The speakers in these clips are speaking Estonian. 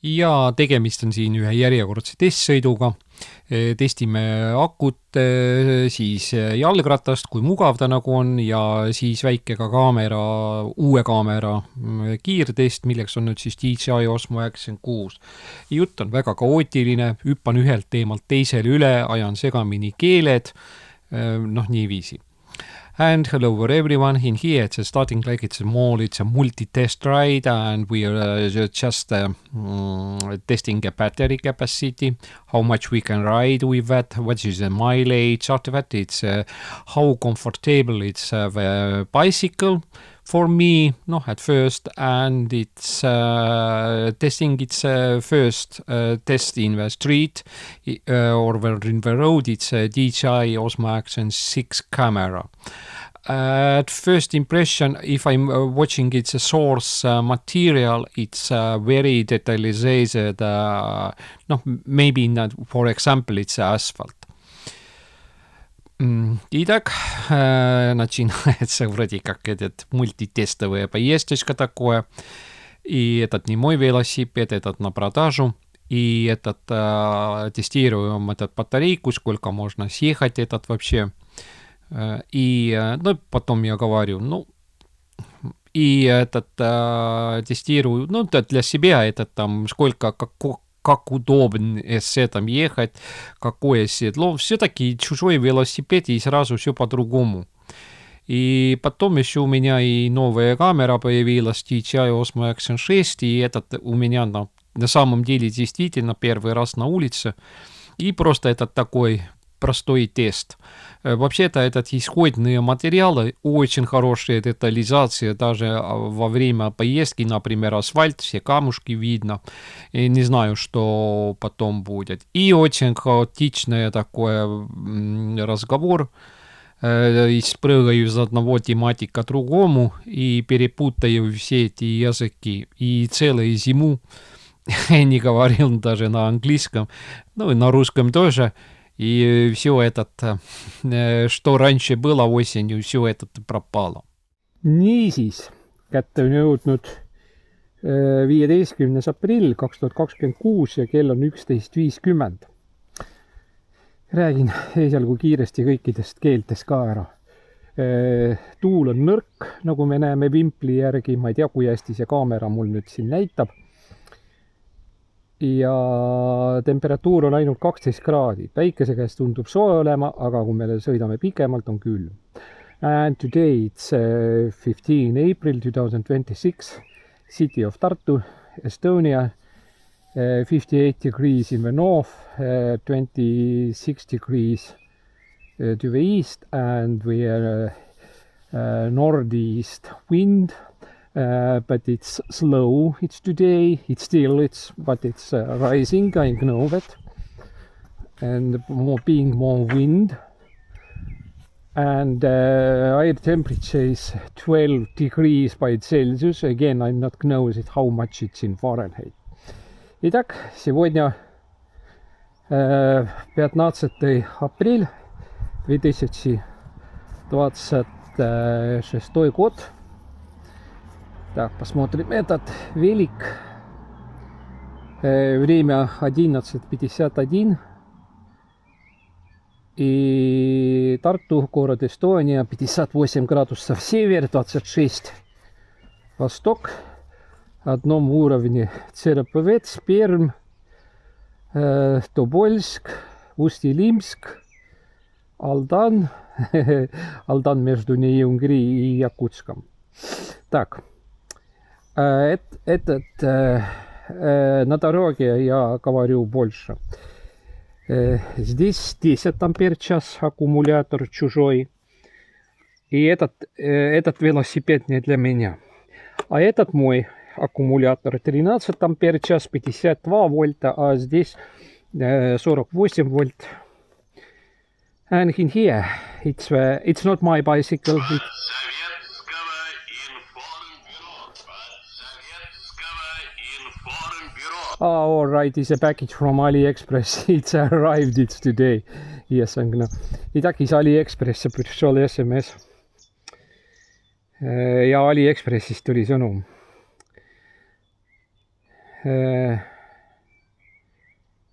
Ja tegemist on siin ühe järjekordse testsõiduga. Testime akut, siis jalgratast, kui mugav ta nagu on, ja siis väike ka kaamera, uue kaamera kiirtest, milleks on nüüd siis DJI Osmo Action 6. Jutt on väga kaootiline, hüppan ühelt teemalt teisele üle, ajan segamini keeled, niiviisi. And hello everyone, in here it's starting like it's a multi-test ride, and we are just testing a battery capacity, how much we can ride with that, what is the mileage, after that it's how comfortable it's a bicycle for me, at first, and it's testing its first test in the street or in the road. It's a DJI Osmo Action 6 camera. At first impression, if I'm watching its source material, it's very detailized. Maybe not, for example, it's asphalt. Итак, начинается вроде как этот мультитестовая поездочка такое. И этот не мой велосипед, этот на продажу. И этот тестируем этот батарейку, сколько можно съехать этот вообще. И потом я говорю, и этот тестирую, для себя этот там сколько, как удобно с этим ехать, какое седло. Все-таки чужой велосипед, и сразу все по-другому. И потом еще у меня и новая камера появилась, DJI Osmo Action 6, и этот у меня на самом деле действительно первый раз на улице. И просто этот такой простой тест. Вообще-то этот исходные материалы, очень хорошая детализация, даже во время поездки, например, асфальт, все камушки видно, и не знаю, что потом будет. И очень хаотичный такой разговор, спрыгаю из одного тематика к другому и перепутаю все эти языки. И целую зиму не говорил даже на английском, и на русском тоже. И все это, что раньше было осенью, все это пропало. Niisiis, kätte on jõudnud 15. aprill 2026 ja kell on 11.50. Räägin esialgu kiiresti kõikidest keeltest ka ära. Tuul on nõrk, nagu me näeme vimpli järgi. Ma ei tea, kui hästi see kaamera mul nüüd siin näitab. Ja temperatuur on ainult 12 kraadi. Päikese käes tundub soe olema, aga kui me sõidame pikemalt, on külm. And today it's 15 April 2026, city of Tartu, Estonia, 58 degrees in the north, 26 degrees to the east, and we are northeast wind. But it's slow, it's today, but it's rising, I know that, and being more wind, and air temperature is 12 degrees by Celsius. Again, I'm not know how much it's in Fahrenheit. Итак, сегодня 15 апрель 2026 год. Так, посмотрим этот велик. Время 11:51. И Tartu, город Эстония, 58 градусов север, 26 восток. Одном уровне Цереповец, Пермь, Тобольск, Усть-Илимск, Алдан. Алдан между Нью-Йорком и Якутском. Так. На дороге я говорю больше. Здесь 10 ампер-час аккумулятор чужой. И этот велосипед не для меня. А этот мой аккумулятор 13 ампер-час, 52 вольта, а здесь 48 вольт. And in here, it's not my bicycle. All right, it's a package from AliExpress. It's arrived, it's today. Yes, I'm gonna... Итак, из AliExpress пришел SMS. Ja AliExpressist tuli sõnum.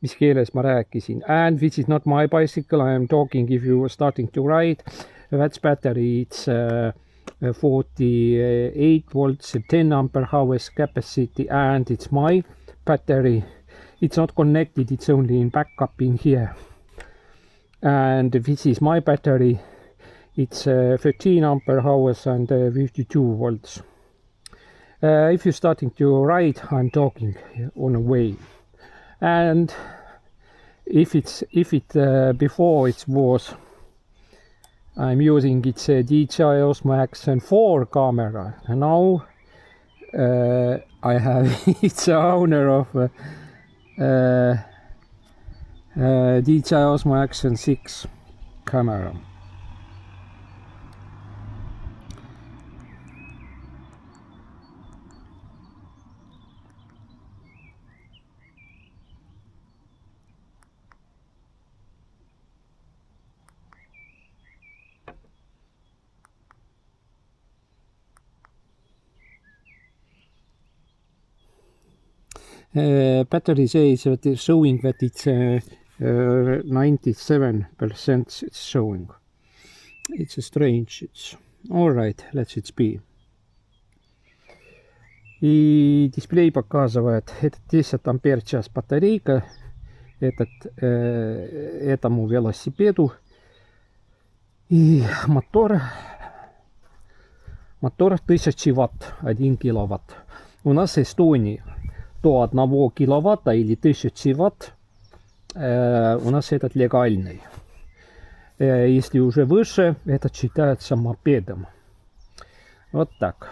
mis keeles ma rääkisin. And this is not my bicycle, I am talking if you are starting to ride. That's battery, it's 48 volts, 10 ampere hours capacity, and it's my battery. It's not connected, it's only in backup in here. And this is my battery. It's 13 ampere hours and 52 volts. If you're starting to ride, I'm talking on a way. And if it before it was, I'm using its DJI Osmo Action 4 camera. And now I have it's the owner of DJI Osmo Action 6 camera. Battery says that it's showing that it's 97% it's showing. It's strange. It's all right, let's it be. И дисплей показывает, этот 10 ампер час батарейка, этому велосипеду. И мотор 1000 ватт, 1 киловатт. У нас в Эстонии до 1 киловатта или 1000 ватт у нас этот легальный. Если уже выше, это считается мопедом. Вот так.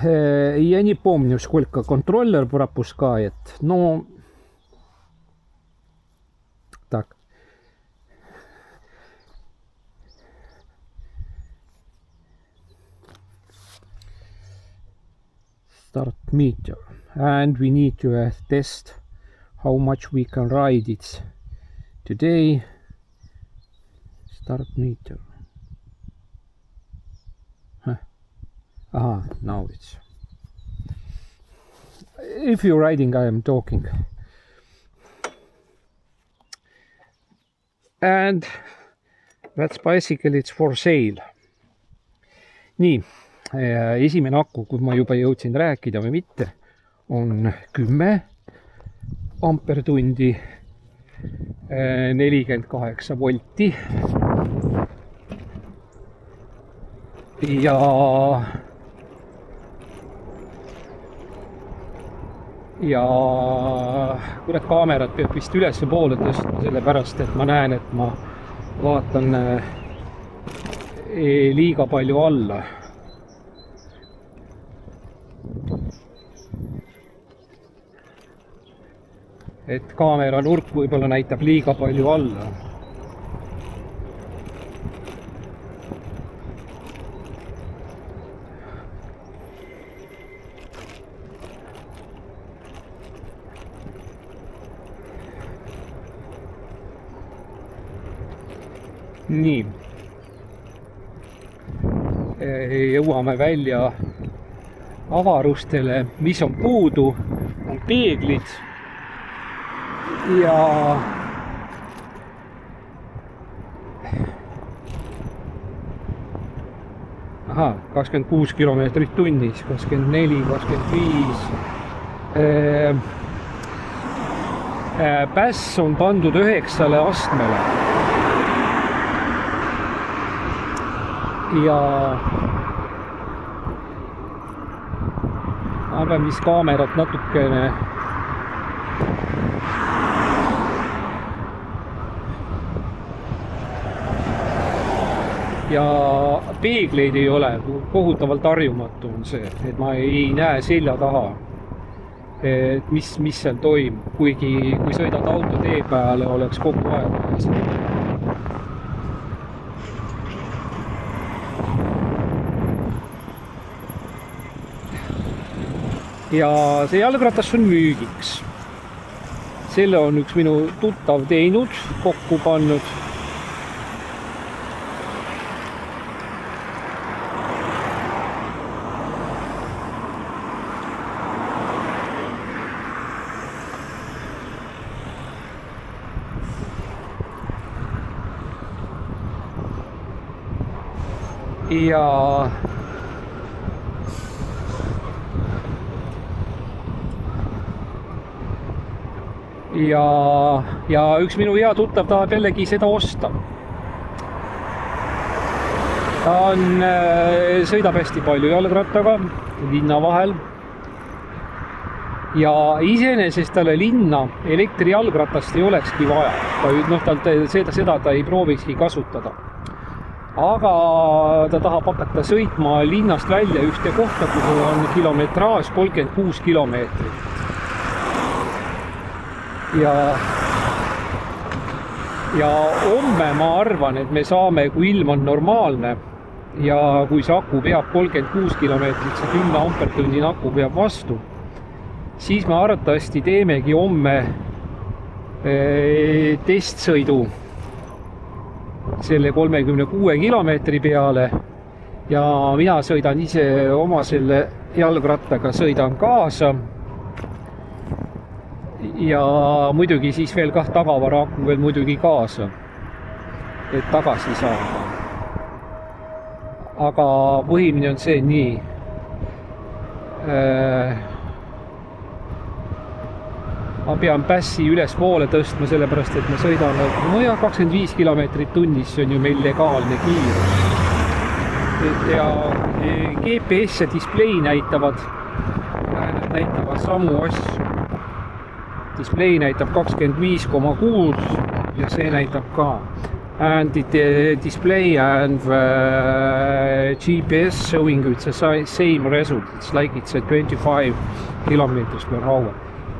Я не помню, сколько контроллер пропускает, но так. Start meter, and we need to test how much we can ride it today. Start meter. Now it's. If you're riding, I am talking. And that bicycle, it's for sale. Nii, esimene aku, kui ma juba jõudsin rääkida või mitte, on 10 ampertundi, 48 volti. Ja kurat, kaamerat peab vist üles poole tõstma, sellepärast et ma näen, et ma vaatan liiga palju alla. Et kaamera nurk võib-olla näitab liiga palju alla. Nii, jõuame välja avarustele, mis on puudu, on peeglid ja 26 kilomeetrit tunnis, 24, 25. Päss on pandud 9 astmele. Ja ma pean vist kaamerat natukene ja peegleid ei ole, kohutavalt harjumatu on see, et ma ei näe selja taha, et mis seal toimub, kuigi kui sõidad autotee peale, oleks kogu aeg. Ja see jalgratas on müügiks. Selle on üks minu tuttav teinud, kokku pannud. ja üks minu hea tuttav tahab jällegi seda osta. Ta sõidab hästi palju jalgrattaga linna vahel ja iseenesest talle linna elektrijalgratast ei olekski vaja. Seda ta ei proovikski kasutada. Aga ta tahab hakata sõitma linnast välja ühte kohta, kuhu on kilometraaž 36 kilomeetrit. Ja homme ma arvan, et me saame, kui ilm on normaalne ja kui see aku peab 36 kilomeetrit, see 10 ampertunni aku peab vastu, siis me arvatavasti teemegi homme testsõidu selle 36 kilomeetri peale ja mina sõidan ise oma selle jalgrattaga, sõidan kaasa ja muidugi siis veel tagavara aku veel muidugi kaasa, et tagasi saada. Aga põhimine on see nii. Ma pean pässi üles poole tõstma, sellepärast et me sõidame 25 kilomeetrit tunnis, see on ju meil legaalne kiirus. Ja GPS ja display näitavad samu asju. Display näitab 25,6 ja see näitab ka. And the display and GPS showing it's the same result. It's like it's a 25 kilometers per hour.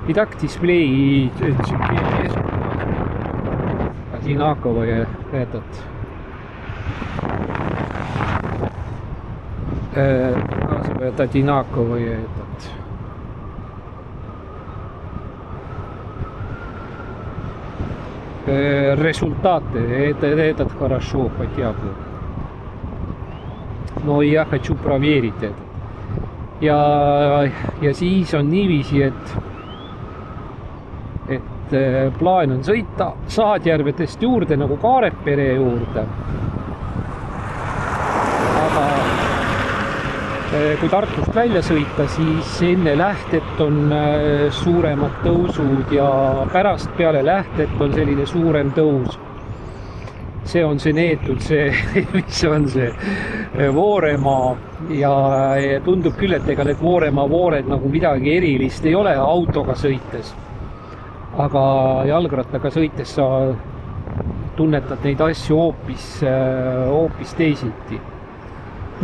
Итак, display GPS одинаковые показывает одинаковые результаты. Этот хорошо хотя бы. Но я хочу проверить это. Ja siis on niiviisi, et plaan on sõita Saadjärvedest juurde nagu Kaarepere juurde. Aga kui Tartust välja sõita, siis enne lähtet on suuremad tõusud ja pärast peale lähtet on selline suurem tõus. See on see neetud, mis on see Vooremaa ja tundub küll, et ega need Vooremaa voored nagu midagi erilist ei ole autoga sõites. Aga jalgrattaga sõites sa tunnetad neid asju hoopis teisiti.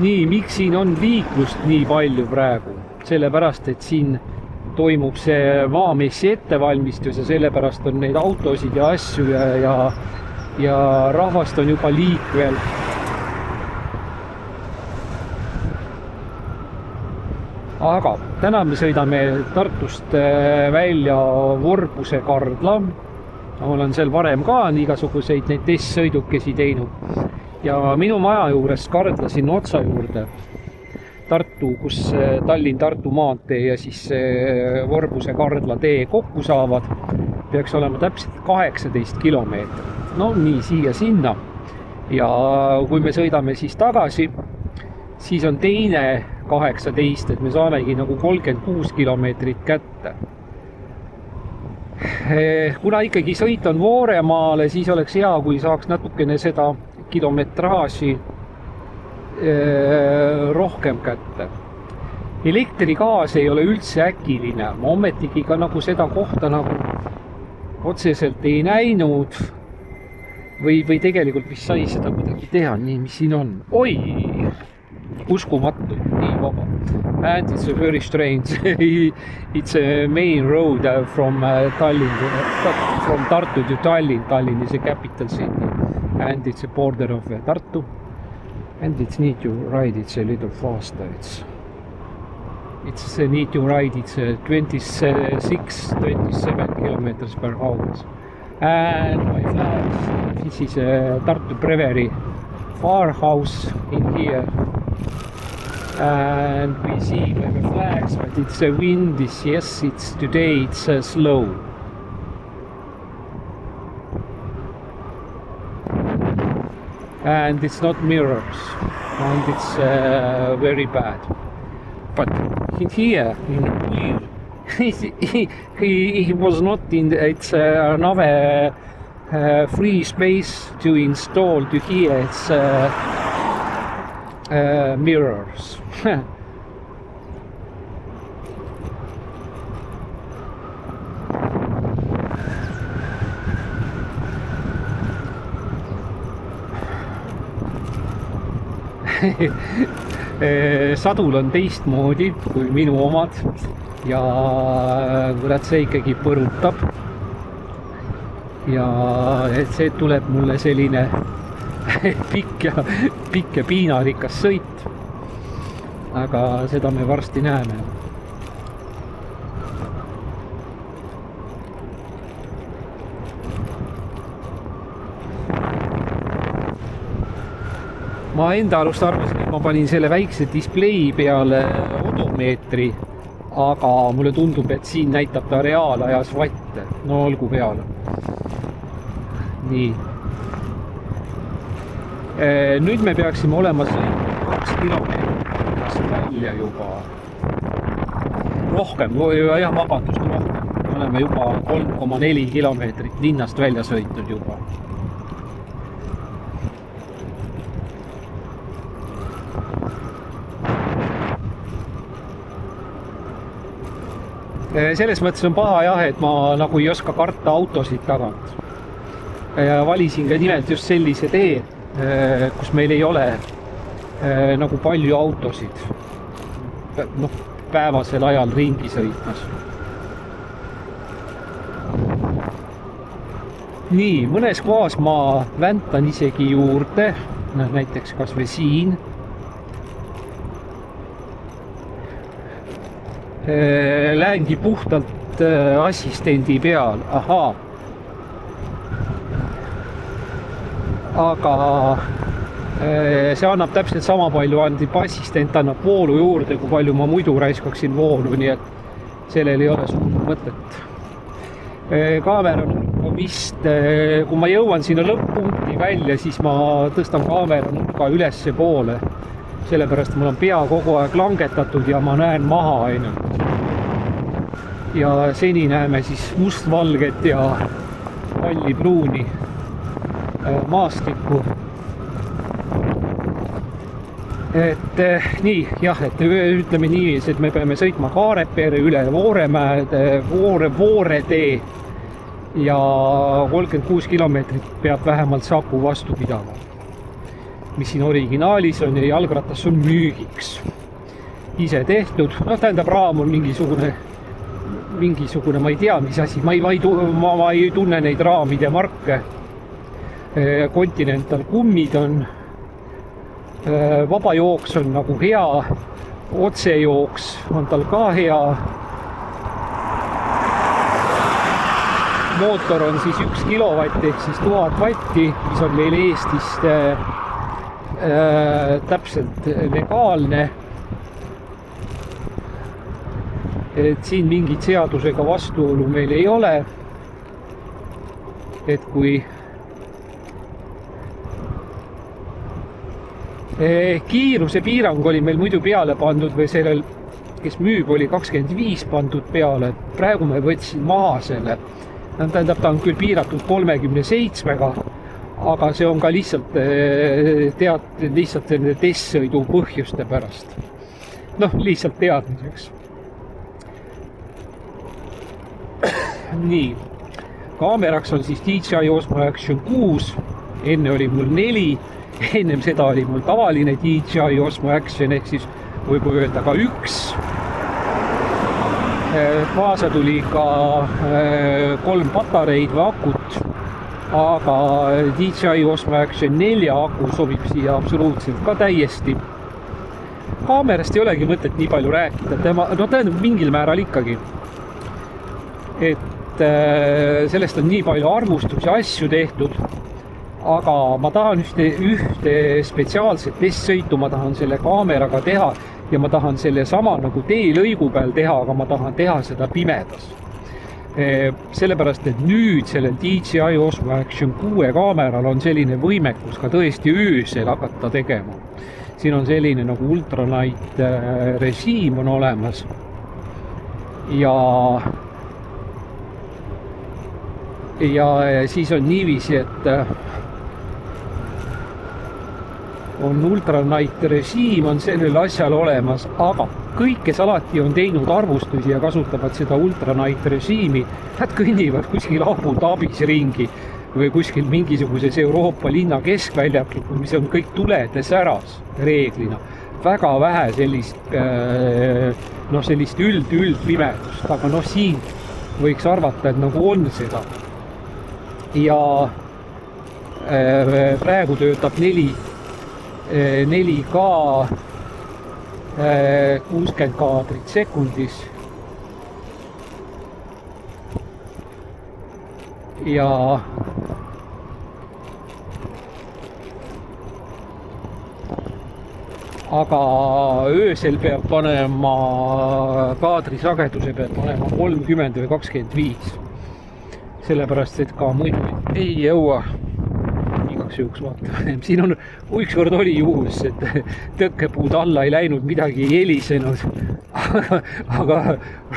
Nii, miks siin on liiklust nii palju praegu? Sellepärast, et siin toimub see maamessi ettevalmistus ja sellepärast on neid autosid ja asju ja rahvast on juba liikvel. Aga täna me sõidame Tartust välja Vorbuse Kardla. Ma olen seal varem ka igasuguseid neid testsõidukesi teinud. Ja minu maja juures Kardla sinna otsa juurde. Tartu, kus Tallinn-Tartu maantee ja siis Vorbuse Kardla tee kokku saavad, peaks olema täpselt 18 kilomeetrit. No nii siia sinna. Ja kui me sõidame siis tagasi, siis on teine 18, et me saamegi nagu 36 kilomeetrit kätte. Kuna ikkagi sõit on Vooremaale, siis oleks hea, kui saaks natukene seda kilometraaži rohkem kätte. Elektrigaas ei ole üldse äkiline. Ma ometigi ka nagu seda kohta nagu otseselt ei näinud või tegelikult mis sai seda kuidagi teha, nii mis siin on. Oi! Uskumatu, nii vaba. And it's a very strange. It's a main road from Tartu to Tallinn. Tallinn is a capital city. And it's a border of Tartu. And it's need to ride, it's a little faster. It's need to ride, it's 27 kilometers per hour. And my flags, this is a Tartu Brewery farmhouse in here. And we see the flags, but it's a wind, yes, it's today, it's slow. and it's not mirrors, and it's very bad. But here in Puir, he was not in the, it's another free space to install. To here it's mirrors. Sadul on teistmoodi kui minu omad ja kurat, see ikkagi põrutab ja et see tuleb mulle selline pikk ja piinarikas sõit, aga seda me varsti näeme. Ma enda arust arvasin, et ma panin selle väikse display peale odomeetri, aga mulle tundub, et siin näitab ta reaalajas vatte. No olgu peale. Nii. Nüüd me peaksime olema 2 kilomeetrit välja juba. Rohkem, jah, vabandust, rohkem. Me oleme juba 3,4 kilomeetrit linnast välja sõitnud juba. Selles mõttes on paha jah, et ma nagu ei oska karta autosid tagant. Valisin ka nimelt just sellise tee, kus meil ei ole nagu palju autosid päevasel ajal ringi sõitmas. Nii, mõnes kohas ma väntan isegi juurde, näiteks kas või siin. Lähengi puhtalt assistendi peal, ahaa. Aga see annab täpselt sama palju, assistent annab voolu juurde, kui palju ma muidu raiskaksin voolu, nii et sellel ei ole suurt mõtet. Kaamera nurka vist, kui ma jõuan sinna lõpp-punkti välja, siis ma tõstan kaamera nurka ülesse poole. Sellepärast mul on pea kogu aeg langetatud ja ma näen maha ainult. Ja seni näeme siis mustvalget ja pallipruuni maastikku. Et nii, jah, et ütleme nii, et me peame sõitma Kaarepere üle Vooremäe, Vooretee ja 36 kilomeetrit peab vähemalt Saku vastu pidama. Mis siin originaalis on ja jalgratas on müügiks. Ise tehtud, tähendab raam on mingisugune, ma ei tea, mis asi, ma ei tunne neid raamide marke. Continental kummid on, vabajooks on nagu hea, otsejooks on tal ka hea. Mootor on siis 1 kilovatt ehk siis 1000 vatti, mis on meil Eestist täpselt legaalne. Et siin mingit seadusega vastuolu meil ei ole. Et kui kiiruse piirang oli meil muidu peale pandud või sellel, kes müüb, oli 25 pandud peale. Praegu me võtsin maha selle. Tähendab, ta on küll piiratud 37-ga, aga see on ka lihtsalt selle testsõidu põhjuste pärast. Lihtsalt teadmiseks. Nii, kaameraks on siis DJI Osmo Action 6, enne oli mul 4, ennem seda oli mul tavaline DJI Osmo Action ehk siis võib öelda ka 1. Kaasa tuli ka 3 patareid või akut, aga DJI Osmo Action 4 aku sobib siia absoluutselt ka täiesti. Kaamerast ei olegi mõtet nii palju rääkida, tähendab mingil määral ikkagi. Et sellest on nii palju arvustusi asju tehtud, aga ma tahan ühte spetsiaalset testsõitu, ma tahan selle kaameraga teha ja ma tahan selle sama nagu teelõigu peal teha, aga ma tahan teha seda pimedas. Sellepärast, et nüüd sellel DJI Osmo Action 6 kaameral on selline võimekus ka tõesti öösel hakata tegema. Siin on selline nagu ultranight režiim on olemas ja siis on niiviisi, et on ultranight režiim on sellel asjal olemas, aga kõik, kes alati on teinud arvustusi ja kasutavad seda ultranight režiimi, nad kõnnivad kuskil Abu Dhabis ringi või kuskil mingisuguses Euroopa linna keskväljakul, mis on kõik tuledes äras reeglina. Väga vähe sellist üldpimedust, aga siin võiks arvata, et nagu on seda. Ja praegu töötab 4K 60 kaadrit sekundis ja aga öösel peab panema kaadrisageduse peab panema 30 või 25. Sellepärast, et ka muidu ei jõua igaks juhuks vaatama. Siin on, ükskord oli juhus, et tõkkepuud alla ei läinud, midagi ei helisenud, aga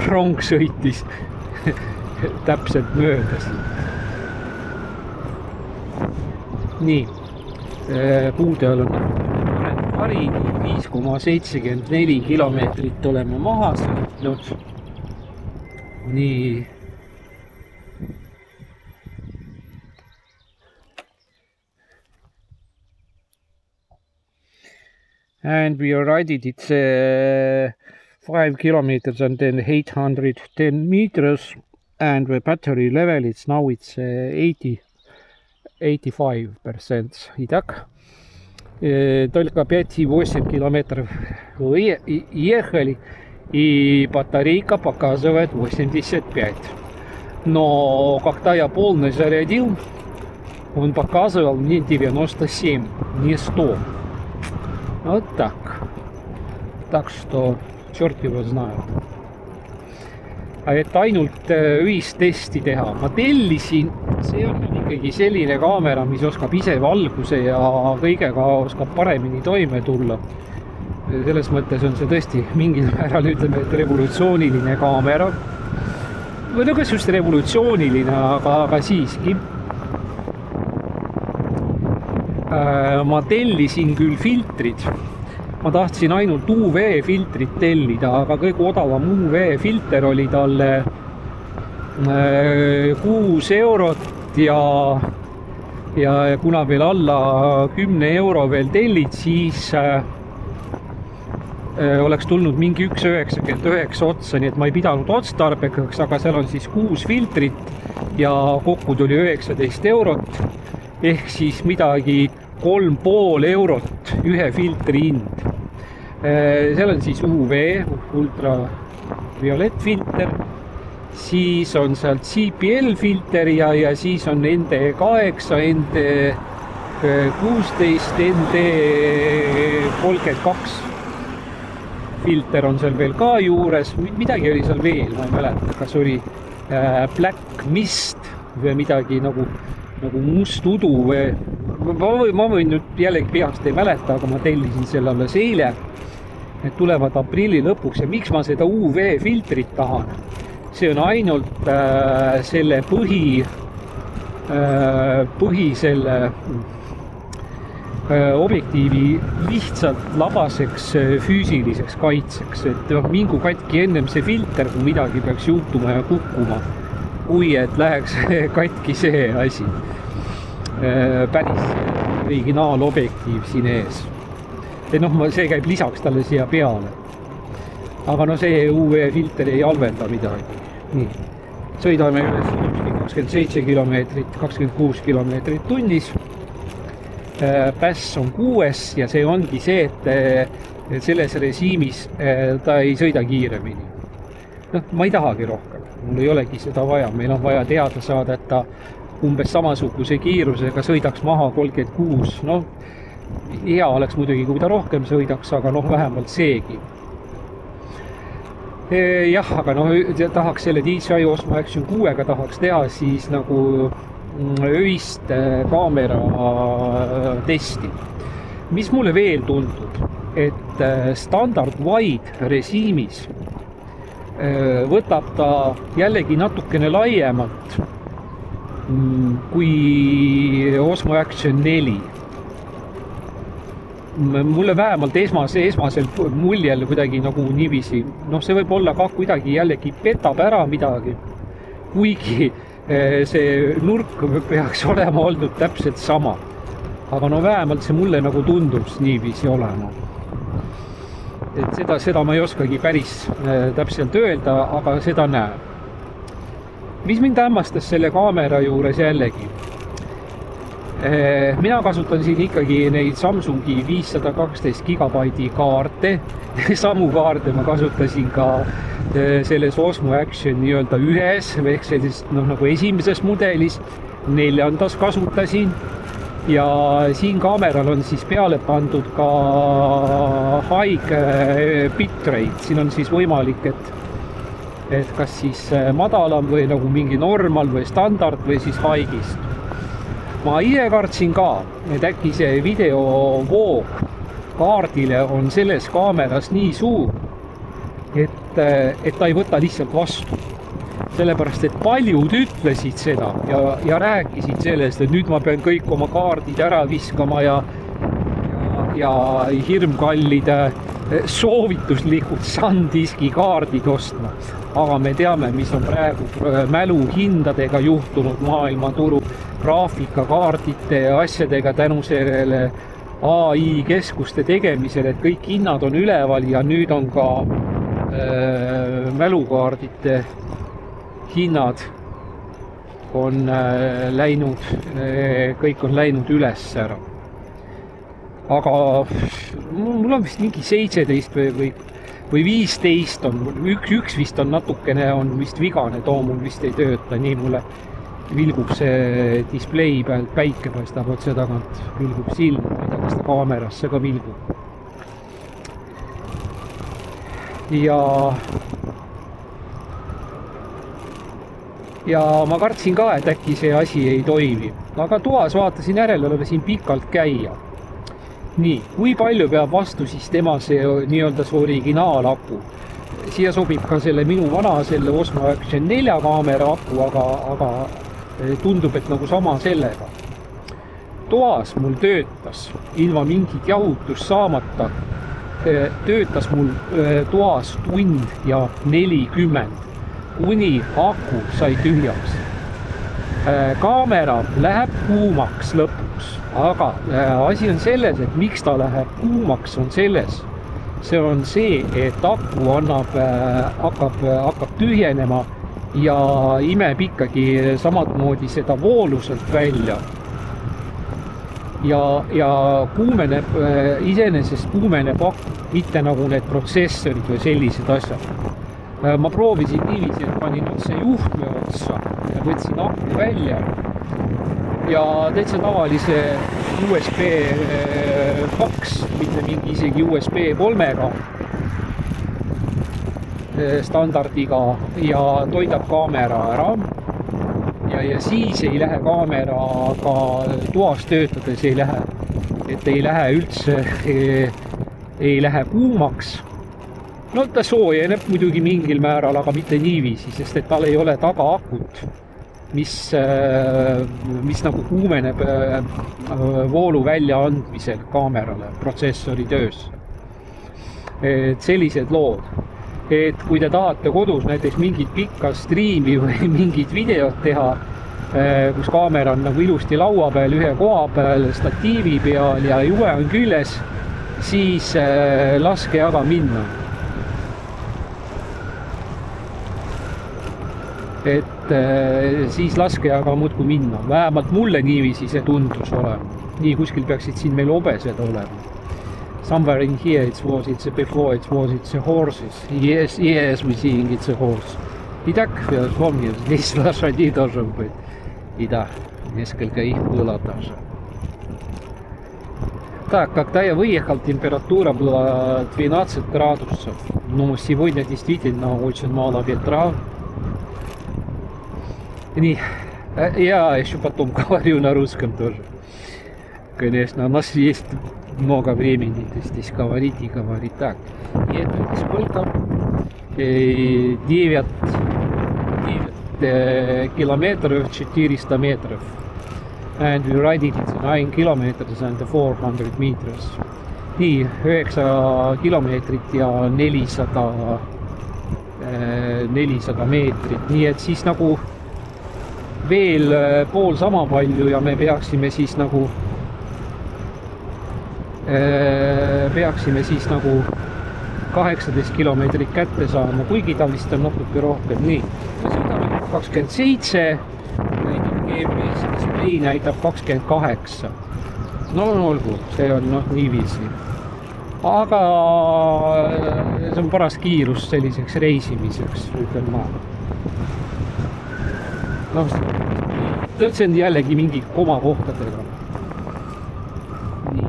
rong sõitis täpselt möödas. Nii, puude all on hari, 5,74 kilomeetrit oleme maha sõitnud. Nii. And we already did 5 kilometers and then 810 meters and the battery level it's now it's 85%. Итак, только 5,8 километров ехали и батарейка показывает 85. Но когда я полный зарядил, он показывал мне 97, не 100. Вот так. Так что черт его знает. Et ainult ühistesti teha. Ma tellisin, see on ikkagi selline kaamera, mis oskab ise valguse ja kõigega oskab paremini toime tulla. Selles mõttes on see tõesti mingil määral, ütleme, et revolutsiooniline kaamera. Või kas just revolutsiooniline, aga siiski. Ma tellisin küll filtrid. Ma tahtsin ainult UV-filtrit tellida, aga kõige odavam UV-filter oli talle 6 eurot ja kuna veel alla 10 euro veel tellid, siis oleks tulnud mingi 1,99 otsa, nii et ma ei pidanud otstarbekaks, aga seal on siis 6 filtrit ja kokku tuli 19 eurot ehk siis midagi 3,5 eurot ühe filtri hind. Seal on siis UV, ultraviolett filter, siis on seal CPL filter ja siis on ND8, ND16, ND32 filter on seal veel ka juures, midagi oli seal veel, ma ei mäleta, kas oli Black Mist või midagi nagu must udu või ma võin nüüd jällegi peast ei mäleta, aga ma tellisin selle alles eile. Need tulevad aprilli lõpuks ja miks ma seda UV-filtrit tahan? See on ainult selle põhi selle objektiivi lihtsalt labaseks füüsiliseks kaitseks, et mingu katki ennem see filter, kui midagi peaks juhtuma ja kukkuma, kui et läheks katki see asi. Päris originaalobjektiiv siin ees. Et see käib lisaks talle siia peale. Aga see UV-filter ei halvenda midagi. Nii. Sõidame üles 27 kilomeetrit, 26 kilomeetrit tunnis. Päss on 6 ja see ongi see, et selles režiimis ta ei sõida kiiremini. Ma ei tahagi rohkem. Mul ei olegi seda vaja. Meil on vaja teada saada, et ta umbes samasuguse kiirusega sõidaks maha 36. Hea oleks muidugi, kui ta rohkem sõidaks, aga vähemalt seegi. Jah, aga noh, tahaks selle DJI Osmo Action 6-ga tahaks teha siis nagu öist kaamera testi. Mis mulle veel tundub, et standard wide režiimis võtab ta jällegi natukene laiemalt kui Osmo Action 4. Mulle vähemalt esmasel muljel kuidagi nagu niiviisi, noh see võib olla ka kuidagi jällegi petab ära midagi, kuigi see nurk peaks olema olnud täpselt sama. Aga no vähemalt see mulle nagu tundus niiviisi olema. Et seda ma ei oskagi päris täpselt öelda, aga seda näeb. Mis mind hämmastas selle kaamera juures jällegi? Mina kasutan siin ikkagi neid Samsungi 512 gigabaidi kaarte. Samu kaarte ma kasutasin ka selles Osmo Action nii-öelda ühes, ehk sellist nagu esimeses mudelis, 4. kasutasin. Ja siin kaameral on siis peale pandud ka high bitrate. Siin on siis võimalik, et kas siis madalam või nagu mingi normal või standard või siis high'ist. Ma ise kartsin ka, et äkki see videovoog kaardile on selles kaameras nii suur, et ta ei võta lihtsalt vastu. Sellepärast, et paljud ütlesid seda ja rääkisid sellest, et nüüd ma pean kõik oma kaardid ära viskama ja hirmkallid soovituslikud SanDiski kaardid ostma. Aga me teame, mis on praegu mäluhindadega juhtunud maailmaturu graafikakaardite ja asjadega tänu sellele AI keskuste tegemisele, et kõik hinnad on üleval ja nüüd on ka mälukaardite hinnad on läinud, kõik on läinud üles ära. Aga mul on vist mingi 17 või 15 on, üks vist on natukene, on vist vigane, too mul vist ei tööta, nii mulle vilgub see display pealt, päike paistab otse tagant, vilgub silm, ma ei tea, kas ta kaamerasse ka vilgub. Ja ma kartsin ka, et äkki see asi ei toimi, aga toas vaatasin järele, siin pikalt käia. Nii, kui palju peab vastu siis tema see nii-öelda see originaalaku? Siia sobib ka selle minu vana, selle Osmo Action 4 kaamera aku, aga tundub, et nagu sama sellega. Toas mul töötas, ilma mingit jahutust saamata, töötas mul toas tund ja 40, kuni aku sai tühjaks. Kaamera läheb kuumaks lõpuks, aga asi on selles, et miks ta läheb kuumaks on selles. See on see, et aku hakkab tühjenema ja imeb ikkagi samatmoodi seda voolusalt välja. Ja kuumeneb, iseenesest kuumeneb aku, mitte nagu need protsessorid või sellised asjad. Ma proovisin niiviisi, et panin otse juhtme otsa ja võtsin aku välja ja täitsa tavalise USB 2, mitte mingi isegi USB 3-ga standardiga ja toidab kaamera ära ja siis ei lähe kaamera ka toas töötades ei lähe, et ei lähe üldse, ei lähe kuumaks. No ta soojeneb muidugi mingil määral, aga mitte niiviisi, sest et tal ei ole taga akut, mis nagu kuumeneb voolu välja andmisel kaamerale, protsessori töös. Et sellised lood. Et kui te tahate kodus näiteks mingit pikka striimi või mingit videot teha, kus kaamera on nagu ilusti laua peal, ühe koha peal, statiivi peal ja juhe on küljes, siis laske aga minna. Et siis laske aga muudku minna. Vähemalt mulle niiviisi see tundus olema. Nii kuskil peaksid siin meil obesed olema. Somewhere in here it's a horses. Yes, we seeing it's a horse. И так вспомнил, здесь лошадей должен быть. И да, несколько их было даже. Так, когда я выехал, температура была 12 градусов. Но сегодня действительно очень мало ветра. Не, я еще потом говорю на русском тоже. Конечно, у нас есть много времени, то есть здесь говорить и говорить. Так, и это сколько? 9 kilometrов 400 метров. And we ride it 9 kilometers and 400 meters. Nii, 9 kilomeetrit ja 400 meetrit. Nii et siis nagu veel pool sama palju ja me peaksime siis nagu 18 kilomeetrit kätte saama, kuigi ta vist on natuke rohkem. Nii, me sõidame 27, näitab GPS, display näitab 28. No olgu, see on niiviisi. Aga see on paras kiirus selliseks reisimiseks, ütlen ma. See on jällegi mingi komakohtadega. Nii,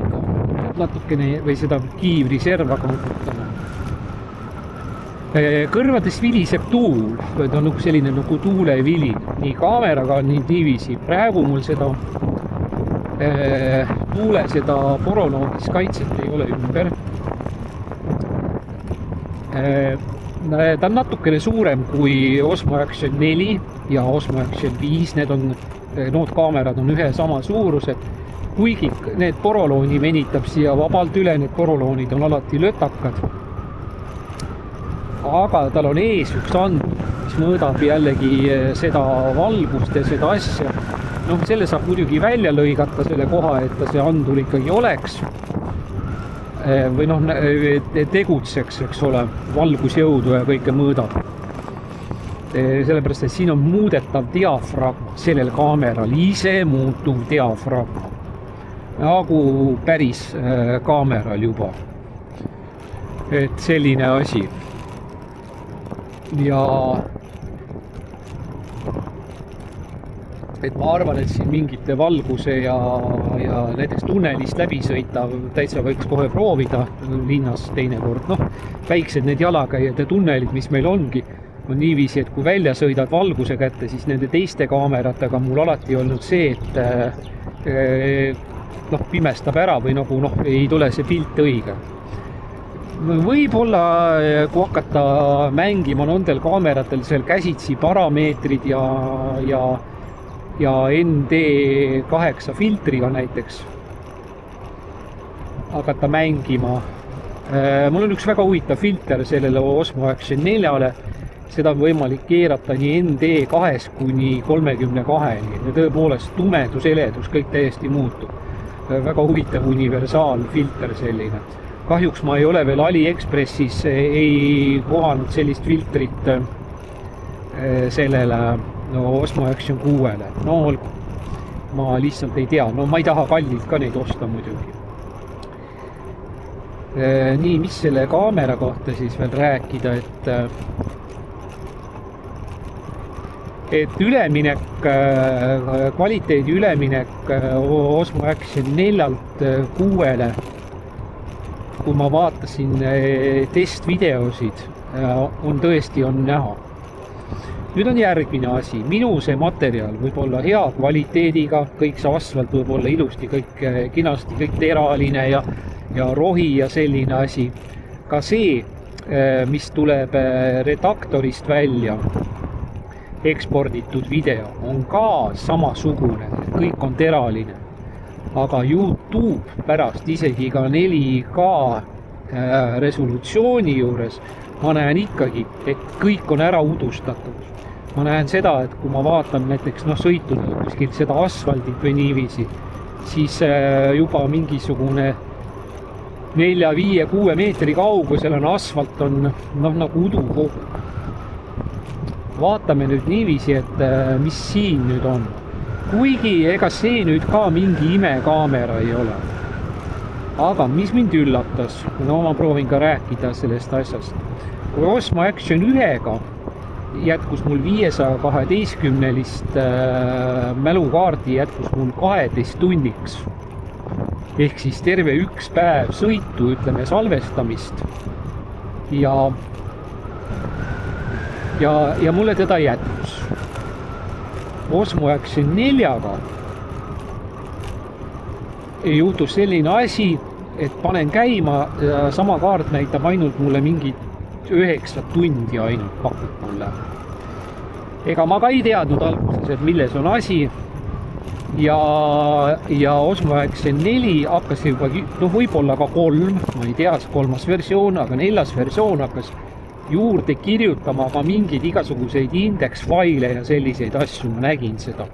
natukene või seda kiivriserva kasutame. Kõrvades viliseb tuul, ta on selline nagu tuulevili. Nii kaameraga on niiviisi. Praegu mul seda tuule seda poroloogis kaitset ei ole ümber. Ta on natukene suurem kui Osmo Action 4 ja Osmo Action 5. Need kaamerad on ühe sama suurused. Kuigi need porolooni venitab siia vabalt üle, need poroloonid on alati lötakad. Aga tal on ees üks andur, mis mõõdab jällegi seda valgust ja seda asja. Selle saab muidugi välja lõigata selle koha, et ta see andur ikkagi oleks. Või tegutseks, eks ole, valgusjõudu ja kõike mõõdab. Sellepärast, et siin on muudetav diafragma, sellel kaameral ise muutuv diafragma. Nagu päris kaameral juba. Et selline asi. Ja et ma arvan, et siin mingite valguse ja näiteks tunnelist läbi sõita täitsa võiks kohe proovida linnas teinekord. Väiksed need jalakäijate tunnelid, mis meil ongi, on niiviisi, et kui välja sõidad valguse kätte, siis nende teiste kaameratega mul alati olnud see, et pimestab ära või ei tule see pilt õige. Võib-olla kui hakata mängima nendel kaameratel seal käsitsi parameetrid ja ND8 filtriga näiteks hakata mängima. Mul on üks väga huvitav filter sellele Osmo Action 4-le. Seda on võimalik keerata nii ND2 kuni 32-ni. Ja tõepoolest tumedus, heledus, kõik täiesti muutub. Väga huvitav universaalfilter selline. Kahjuks ma ei ole veel AliExpressis ei kohanud sellist filtrit sellele Osmo Action 6-le. Ma lihtsalt ei tea. Ma ei taha kallilt ka neid osta muidugi. Nii, mis selle kaamera kohta siis veel rääkida, et üleminek, kvaliteedi üleminek Osmo Action 4-lt 6-le, kui ma vaatasin testvideosid, on tõesti näha. Nüüd on järgmine asi. Minu see materjal võib olla hea kvaliteediga, kõik see asfalt võib olla ilusti, kõik kinasti, kõik teraline ja rohi ja selline asi. Ka see, mis tuleb redaktorist välja, eksporditud video, on ka samasugune, kõik on teraline. Aga YouTube pärast isegi ka 4K resolutsiooni juures ma näen ikkagi, et kõik on ära udustatud. Ma näen seda, et kui ma vaatan näiteks sõitud kuskilt seda asfaldit või niiviisi, siis juba mingisugune 4, 5, 6 meetri kaugusel on asfalt on nagu udukogu. Vaatame nüüd niiviisi, et mis siin nüüd on. Kuigi ega see nüüd ka mingi imekaamera ei ole. Aga mis mind üllatas, ma proovin ka rääkida sellest asjast. Kui Osmo Action 1-ga jätkus mul 512-list mälukaardi jätkus mul 12 tunniks. ehk siis terve üks päev sõitu, ütleme, salvestamist ja mulle teda jätkus. Osmo 94-ga juhtus selline asi, et panen käima ja sama kaart näitab ainult mulle mingid 9 tundi ainult pakub mulle. Ega ma ka ei teadnud alguses, et milles on asi ja Osmo 94 hakkas juba, võib-olla ka 3, ma ei tea, 3. versioon, aga 4. versioon hakkas juurde kirjutama ka mingeid igasuguseid indeksfaile ja selliseid asju, ma nägin seda.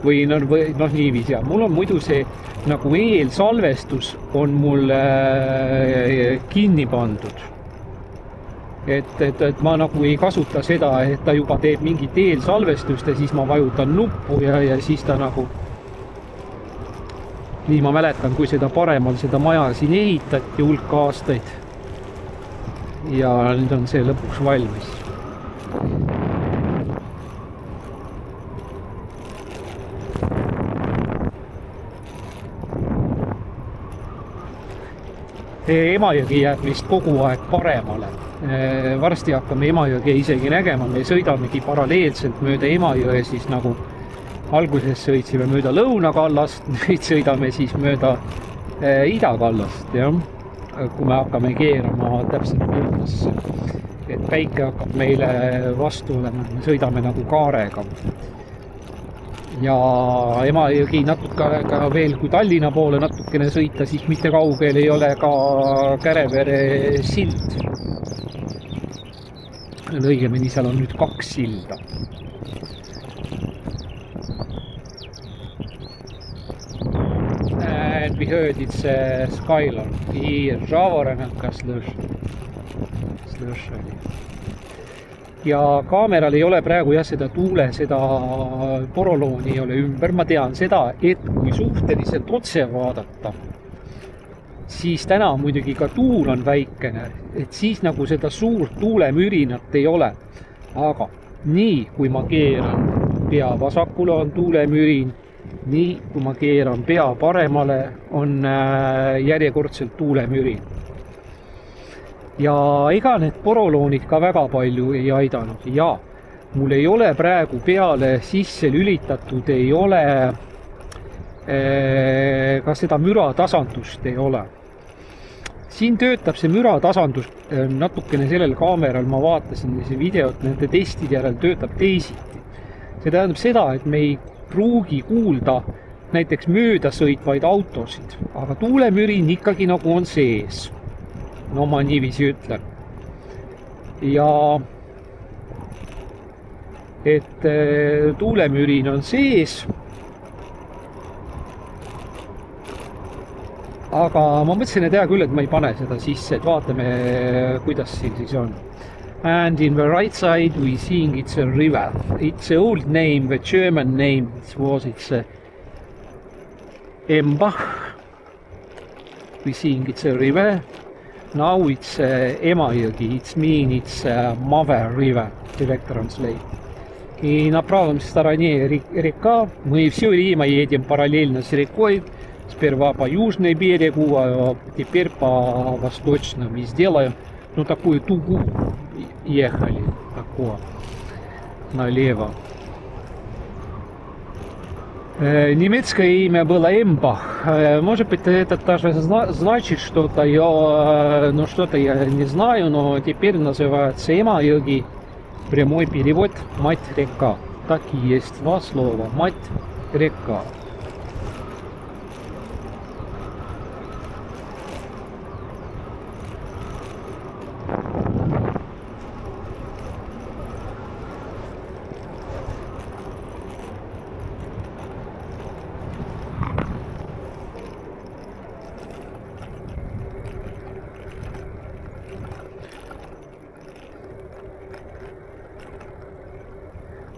Või niiviisi, ja mul on muidu see nagu eelsalvestus on mul kinni pandud. Et ma nagu ei kasuta seda, et ta juba teeb mingit eelsalvestust ja siis ma vajutan nuppu ja siis ta nagu... Nii ma mäletan, kui seda paremal seda maja siin ehitati hulk aastaid. Ja nüüd on see lõpuks valmis. Emajõgi jääb vist kogu aeg paremale. Varsti hakkame Emajõge isegi nägema, me sõidamegi paralleelselt mööda Emajõe, siis nagu alguses sõitsime mööda lõunakallast, nüüd sõidame siis mööda idakallast, jah. Kui me hakkame keerama täpselt möödasse, et päike hakkab meile vastu olema, me sõidame nagu kaarega. Ja Emajõgi natuke ka veel, kui Tallinna poole natukene sõita, siis mitte kaugel ei ole ka Kärevere sild. Õigemini seal on nüüd 2 silda. And we heard it's a Skyline. I Žavarenka slõšali. Ja kaameral ei ole praegu seda tuule, seda porolooni ei ole ümber. Ma tean seda, et kui suhteliselt otse vaadata, siis täna muidugi ka tuul on väikene, et siis nagu seda suurt tuulemürinat ei ole. Aga nii, kui ma keeran pea vasakule, on tuulemürin, nii, kui ma keeran pea paremale, on järjekordselt tuulemürin. Ja ega need poroloonid ka väga palju ei aidanud. Ja mul ei ole praegu peale sisse lülitatud, ei ole ka seda müratasandust ei ole. Siin töötab see müratasandus natukene sellel kaameral, ma vaatasin see videot, nende testide järel töötab teisiti. See tähendab seda, et me ei pruugi kuulda näiteks möödasõitvaid autosid, aga tuulemürin ikkagi nagu on sees. No ma niiviisi ütlen. Ja et tuulemürin on sees, aga ma mõtlesin, et hea küll, et ma ei pane seda sisse, et vaatame, kuidas siin siis on. And in the right side we seeing it's a river. It's an old name, the German name it's Embach. We seeing it's a river. Now it's Emajõgi, it's Mave River, direct translate. И на правом стороне река. Мы все время едем параллельно с рекой. Сперва по южному берегу, а теперь по восточному. И сделаем, такую тугу ехали, такое, налево. Немецкое имя было Эмбах. Может быть, это даже значит что-то, что-то я не знаю, но теперь называется Emajõgi. Прямой перевод «мать-река». Так и есть 2 слова. Мать-река.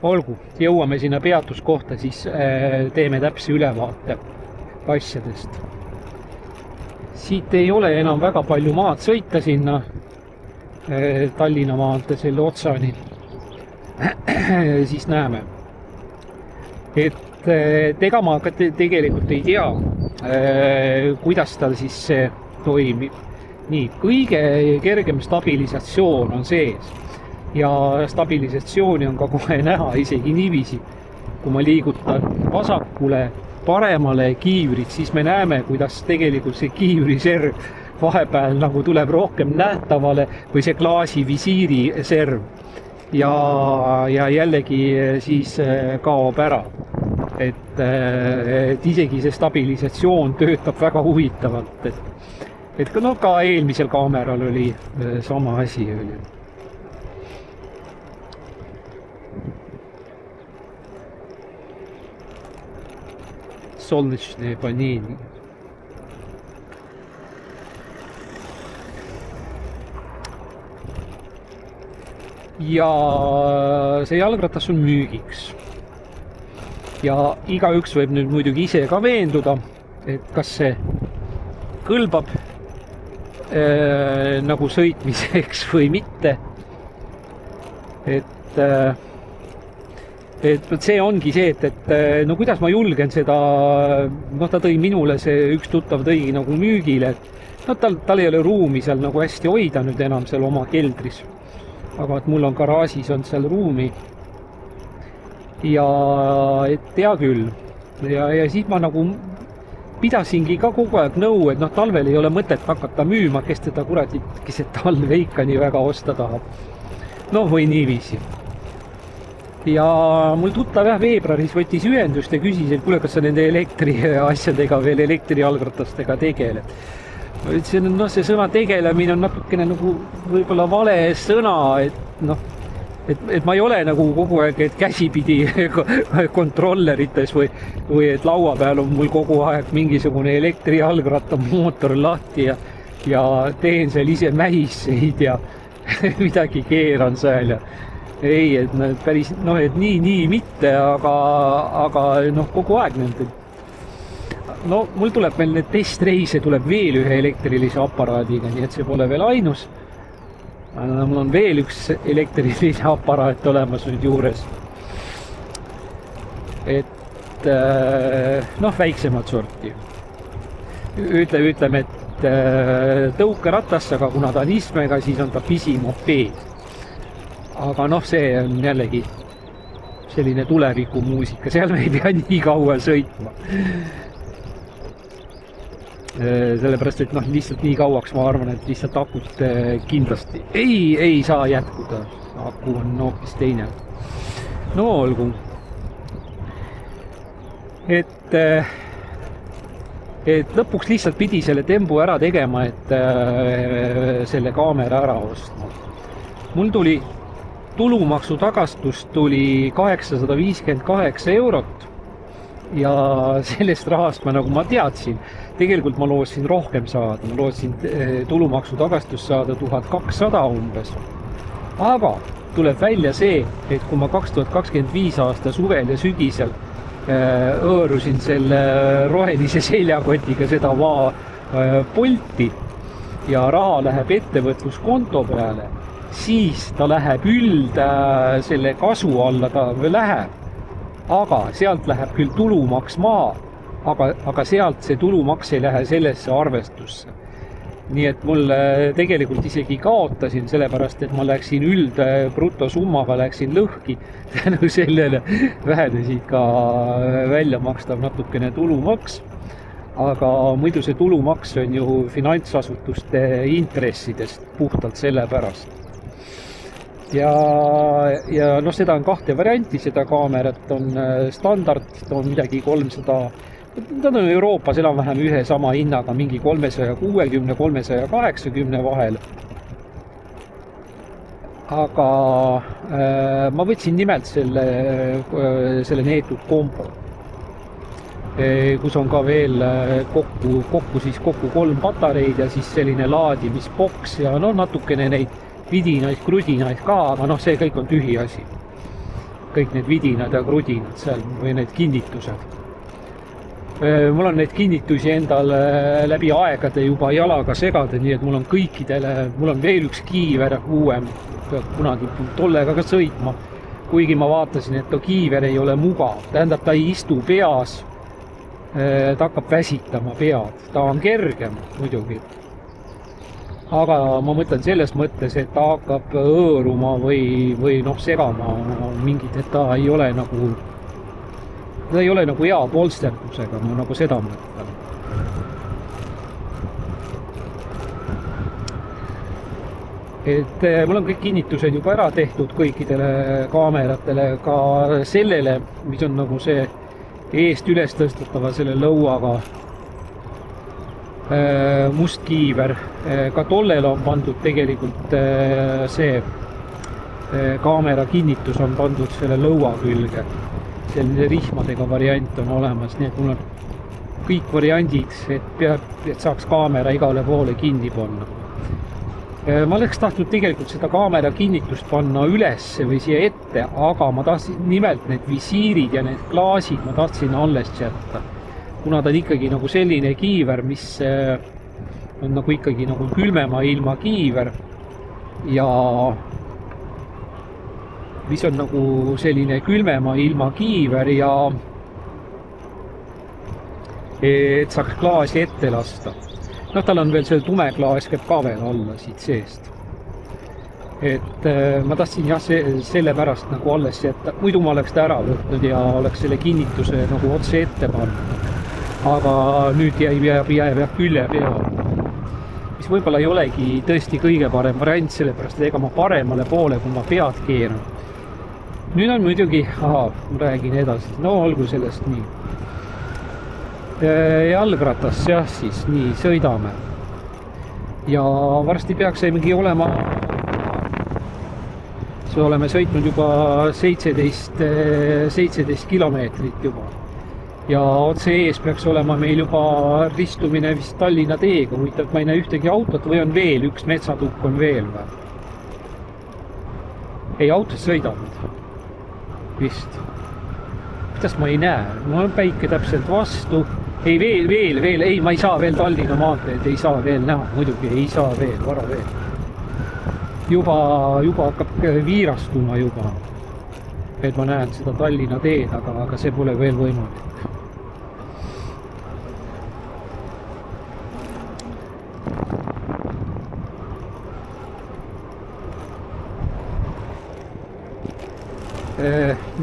Olgu, jõuame sinna peatuskohta, siis teeme täpse ülevaate asjadest. Siit ei ole enam väga palju maad sõita sinna Tallinna maante selle otsani. Siis näeme. Et ega ma tegelikult ei tea, kuidas tal siis see toimib. Nii, kõige kergem stabilisatsioon on sees ja stabilisatsiooni on ka kohe näha isegi niiviisi. Kui ma liigutan vasakule paremale kiivrit, siis me näeme, kuidas tegelikult see kiivriserv vahepeal nagu tuleb rohkem nähtavale või see klaasi visiiri serv ja jällegi siis kaob ära. Et isegi see stabilisatsioon töötab väga huvitavalt, et no ka eelmisel kaameral oli sama asi oli. Солнечные панели. Ja see jalgratas on müügiks. Ja igaüks võib nüüd muidugi ise ka veenduda, et kas see kõlbab nagu sõitmiseks või mitte. Et see ongi see, et no kuidas ma julgen seda, noh ta tõi minule, see üks tuttav tõi nagu müügile, et no tal ei ole ruumi seal nagu hästi hoida nüüd enam seal oma keldris. Aga et mul on garaažis on seal ruumi. Ja et hea küll. Ja siis ma nagu pidasingi ka kogu aeg nõu, et noh talvel ei ole mõtet hakata müüma, kes teda kuradi, kes see talve ikka nii väga osta tahab. No või niiviisi. Ja mul tuttav veebruaris võttis ühendust ja küsis, et kuule, kas sa nende elektriasjadega veel elektrijalgratastega tegeled. Ma ütlesin, et no see sõna tegelemine on natukene nagu võib-olla vale sõna, et noh, et ma ei ole nagu kogu aeg, et käsipidi kontrollerites või et laua peal on mul kogu aeg mingisugune elektrijalgratta mootor lahti ja teen seal ise mähisseid ja midagi keeran seal ja ei, et päris, noh, et nii mitte, aga noh, kogu aeg nende. No mul tuleb veel need testreise, tuleb veel ühe elektrilise aparaadiga, nii et see pole veel ainus. Mul on veel üks elektrilise aparaat olemas nüüd juures. Et noh, väiksemad sorti. Ütleme, et tõukeratas, aga kuna ta on istmega, siis on ta pisimopeed. Aga noh, see on jällegi selline tulevikumuusika, seal me ei pea nii kaua sõitma. Sellepärast, et noh, lihtsalt nii kauaks ma arvan, et lihtsalt akut kindlasti ei saa jätkuda. Aku on hoopis teine. No olgu. Et lõpuks lihtsalt pidi selle tembu ära tegema, et selle kaamera ära ostma. Mul tuli tulumaksu tagastust tuli 858 eurot ja sellest rahast nagu ma teadsin, tegelikult ma lootsin rohkem saada, ma lootsin tulumaksu tagastust saada 1200 umbes. Aga tuleb välja see, et kui ma 2025 aasta suvel ja sügisel õõrusin selle rohelise seljakotiga seda Polti ja raha läheb ettevõtluskonto peale, siis ta läheb selle kasu alla ta läheb, aga sealt läheb küll tulumaks maa, aga sealt see tulumaks ei lähe sellesse arvestusse. Nii et mul tegelikult isegi kaotasin, sellepärast et ma läksin brutosummaga läksin lõhki, tänu sellele vähenesid ka välja makstav natukene tulumaks. Aga muidu see tulumaks on ju finantsasutuste intressidest puhtalt selle pärast. Ja noh, seda on kahte varianti, seda kaamerat on standard, ta on midagi 300, ta on Euroopas enam-vähem ühe sama hinnaga, mingi 360-380 vahel. Aga ma võtsin nimelt selle neetud kombo, kus on ka veel kokku 3 patareid ja siis selline laadimisboks ja no natukene neid vidinaid, krudinaid ka, aga noh, see kõik on tühi asi. Kõik need vidinad ja krudinad seal või need kinnitused. Mul on neid kinnitusi endal läbi aegade juba jalaga segada, nii et mul on kõikidele, mul on veel üks kiiver uuem, kunagi tollega ka sõitma. Kuigi ma vaatasin, et kiiver ei ole mugav, tähendab, ta ei istu peas, ta hakkab väsitama pead, ta on kergem muidugi. Aga ma mõtlen selles mõttes, et ta hakkab õõruma või segama mingit, et ta ei ole nagu hea polsterdusega, ma nagu seda mõtlen. Et mul on kõik kinnitused juba ära tehtud kõikidele kaameratele, ka sellele, mis on nagu see eest üles tõstatava selle lõuaga must kiiver. Ka tollel on pandud tegelikult see kaamera kinnitus on pandud selle lõua külge. Selline rihmadega variant on olemas, nii et mul on kõik variandid, et saaks kaamera igale poole kinni panna. Ma oleks tahtnud tegelikult seda kaamera kinnitust panna üles või siia ette, aga ma tahtsin nimelt need visiirid ja need klaasid ma tahtsin alles jätta. Kuna ta on ikkagi nagu selline kiiver, mis on nagu ikkagi nagu külmema ilma kiiver ja mis on nagu selline külmema ilma kiiver ja et saaks klaasi ette lasta. Tal on veel see tume klaas käib ka veel alla siit seest. Et ma tahtsin jah selle pärast nagu alles jätta, muidu ma oleks ta ära võtnud ja oleks selle kinnituse nagu otse ette pannud. Aga nüüd jääb külje peale. Mis võib-olla ei olegi tõesti kõige parem variant, sellepärast ega ma paremale poole, kui ma pead keeran. Nüüd on muidugi, ma räägin edasi, no olgu sellest nii. Jalgratas, jah, siis nii, sõidame. Ja varsti peaksimegi olema, oleme sõitnud juba 17 kilomeetrit juba. Ja otse ees peaks olema meil juba ristumine vist Tallinna teega, huvitav, ma ei näe ühtegi autot või on veel, üks metsatukk on veel või? Ei, autos sõidanud. Vist. Kuidas ma ei näe? Mul on päike täpselt vastu. Ei, veel, ei, ma ei saa veel Tallinna maanteed, ei saa veel näha, muidugi ei saa veel, vara veel. Juba hakkab viirastuma juba, et ma näen seda Tallinna teed, aga see pole veel võimalik.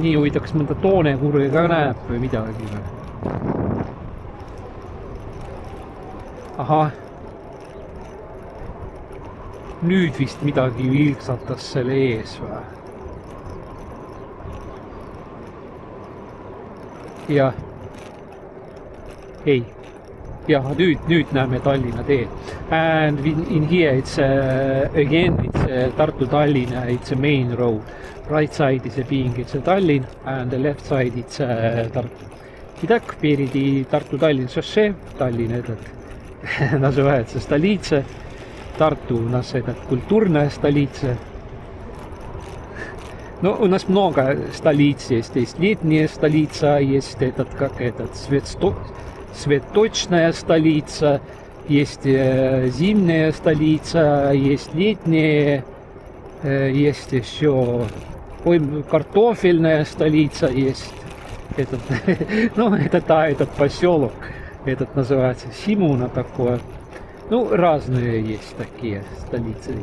Nii huvitaks mõnda toonekurve ka näeb või midagi või? Ahah, nüüd vist midagi vilksatas selle ees või? Jah, ei, jah, nüüd näeme Tallinna teed. And in here it's again it's Tartu-Tallinna, it's a main road. Right side is it's a Tallinn and the left side it's Tartu. Idak peridi Tartu-Tallinn šossee, Tallinn называется столица, Tartu у нас культурная столица. Ну, у нас много столиц есть. Есть летняя столица, есть цветочная столица, есть зимняя столица, есть летняя, есть еще картофельная столица, есть этот поселок, этот называется Симуна такое. Ну, разные есть такие столицы.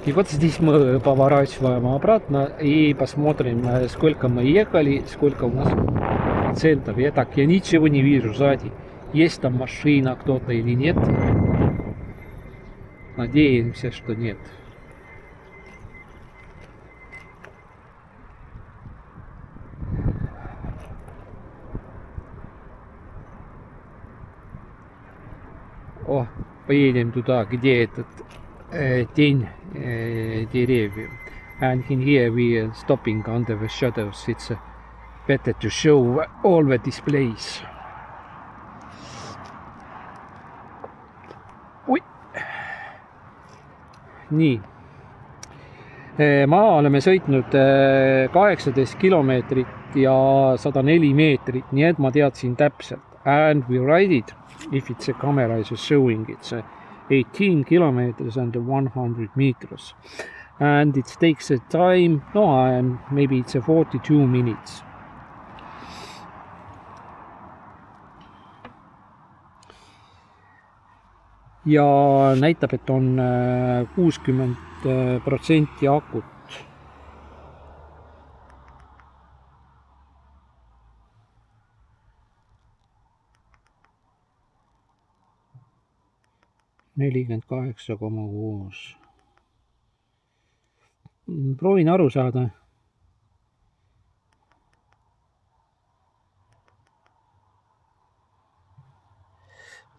И вот здесь мы поворачиваем обратно и посмотрим, сколько мы ехали, сколько у нас процентов. Я ничего не вижу сзади. Есть там машина кто-то или нет. Надеемся, что нет. О, поедем туда, где этот тень деревьев. And in here we are stopping under the shadows. It's better to show all the displays. Ui. Nii. Maa oleme sõitnud 18 kilomeetrit ja 104 meetrit, nii et ma teadsin täpselt. And we ride it, if it's a camera is showing, it's 18 kilometers and 100 meters. And it takes a time, maybe it's 42 minutes. ja näitab, et on 60% akut. Nelikümmend 8,6. Proovin aru saada.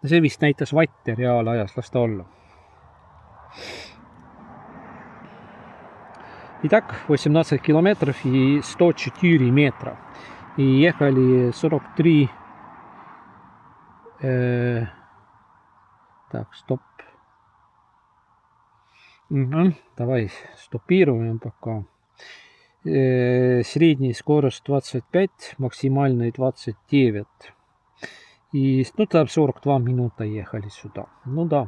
See vist näitas vatte reaalajas, las ta olla. Итак, 18 километров и 104 метра. И ехали 43... Так, стоп. Давай стопируем пока. Средняя скорость 25, максимальная 29. И ну, там 42 минуты ехали сюда. Ну да.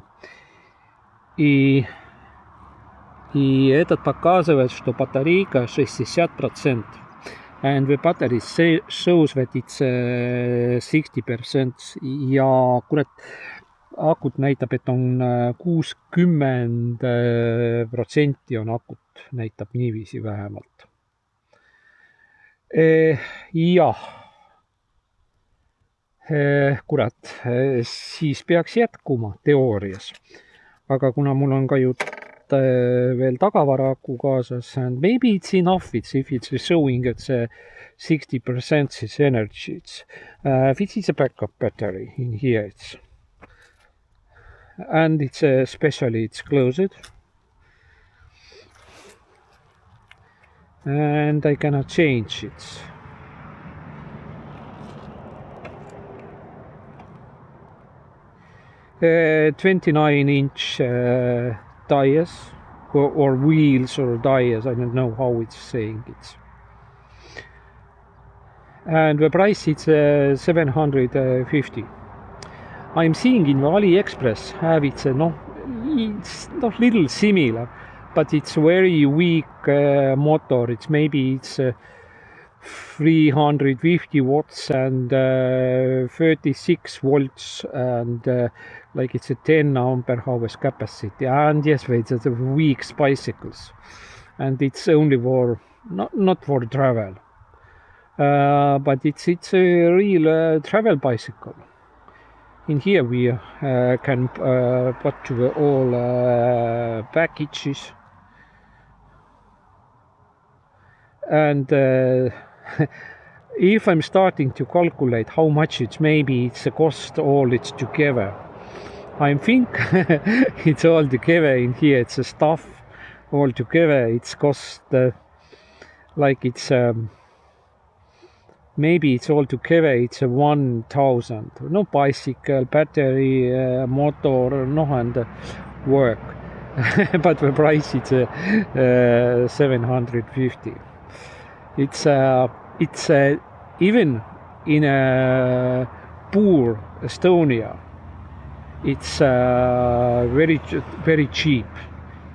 И этот показывает, что батарейка 60%. And the battery shows that it's 60%. Ja kurat, akut näitab, et on 60% on akut, näitab niiviisi vähemalt. Jah. Kurat, siis peaks jätkuma teoorias. Aga kuna mul on ka ju veel tagavaraku kaasas, and maybe it's enough, if it's showing it's 60% is energy. This is a backup battery in here. And it's especially it's closed. And I cannot change it. Uh, 29-inch tires or wheels or tires, I don't know how it's saying it. And the price is 750. I'm seeing in AliExpress have it's it's not little similar, but it's very weak motor. It's maybe 350 watts and 36 volts and like it's a 10 ampere hours capacity. And yes, it's a weak bicycles, and it's only for not for travel, but it's a real travel bicycle. In here we can put all packages, and if I'm starting to calculate how much it's a cost all it's together, I think it's all together in here, it's a stuff all together, it's cost like it's maybe it's all together it's 1,000. No bicycle, battery, motor, and work. But the price is 750. It's even in a poor Estonia, it's very cheap.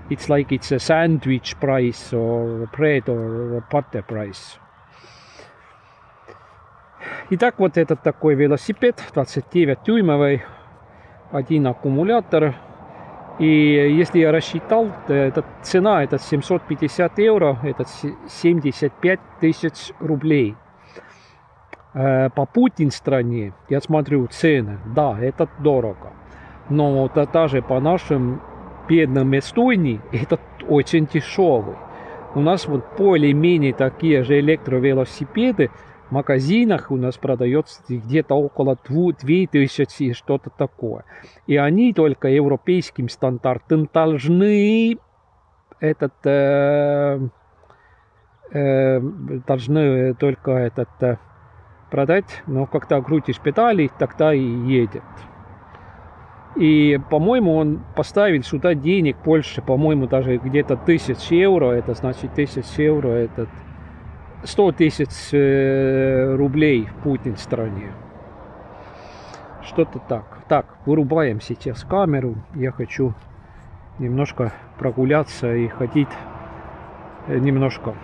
It's like it's a sandwich price or bread or butter price. Итак, вот этот такой велосипед, 29-дюймовый, один аккумулятор. И если я рассчитал, цена это 750 евро, это 75 тысяч рублей. По Путин стране, я смотрю цены, да, это дорого. Но даже по нашим бедным Эстонии, это очень дешевый. У нас вот более-менее такие же электровелосипеды в магазинах у нас продается где-то около 2000 и что-то такое. И они только европейским стандартам должны должны только продать, но когда крутишь педали, тогда и едет. И, по-моему, он поставил сюда денег больше, по-моему, даже где-то 1000 евро, это значит 1000 евро, это 100 тысяч рублей в Путин стране. Что-то так. Так, вырубаем сейчас камеру. Я хочу немножко прогуляться и ходить немножко.